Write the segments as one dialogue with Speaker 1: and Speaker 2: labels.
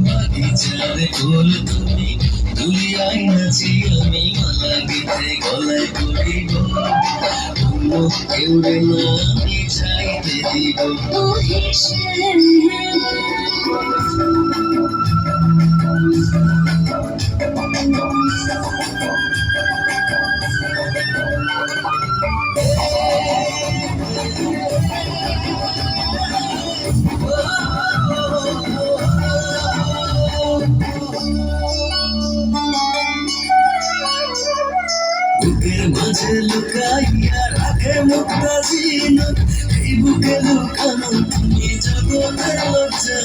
Speaker 1: বাগিচারে ফুল তুমি দুলিয়ায় নাচি আমি মালা গেতে গলায় করিব কেউরে না আমি চাইতে দিব বুকের মাঝে লুকাইয়া রাখে মুক্তা জিনত এই বুকে লুকানো তুমি জগতের লজ্জা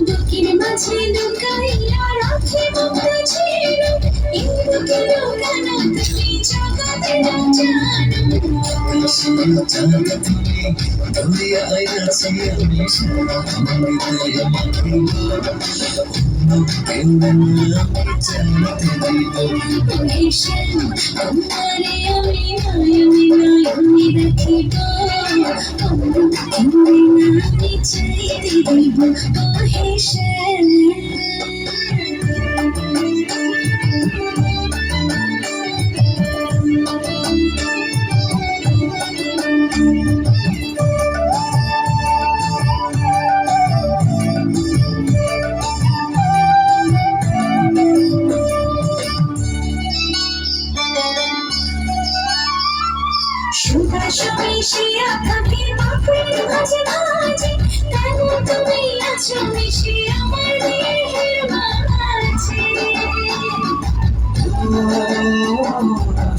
Speaker 2: বুকের মাঝে লুকাইয়া রাখে মুক্তা জিনত এই বুকে লুকানো তুমি জগতের লজ্জা
Speaker 1: চাঁদ তুমি দুলিয়ায় নাচি আমি সঙ্গীতে মাখিব কেউরে না আমি চাইতে দিব
Speaker 2: তোমারে আমি নয়নে নয়নে রাখিব কেউরে না আমি চাইতে দিব সুবাস মিশিয়া থাকে পাপড়ির মাঝে মাঝে তেমন তুমি আছো মিশিয়ে আমার দেহের মাঝে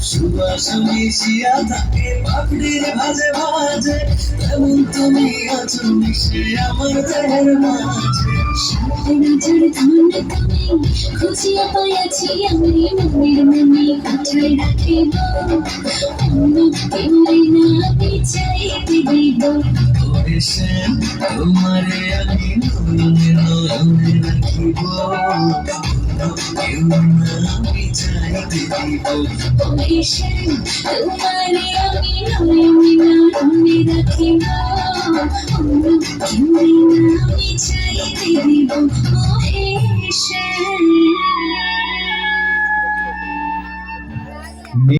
Speaker 1: সুবাস মিশিয়া থাকে পাপড়ির ভাজে ভাজে তেমন তুমি আছো মিশে আমার দেহের মাঝে
Speaker 2: নজর ধন তুমি খুঁজিয়া পাইয়াছি আমি মনের মনে কোথায় রাখিব অন্য কেউরে না আমি চাইতে দিব
Speaker 1: তোমারে আমি নয়নে নয়নে রাখিব কেউ না আমি চাইতে দিব
Speaker 2: তোমারে আমি নয়নে নয়নে রাখিব অন্য কেউরে না আমি চাইতে দিব মহেশ।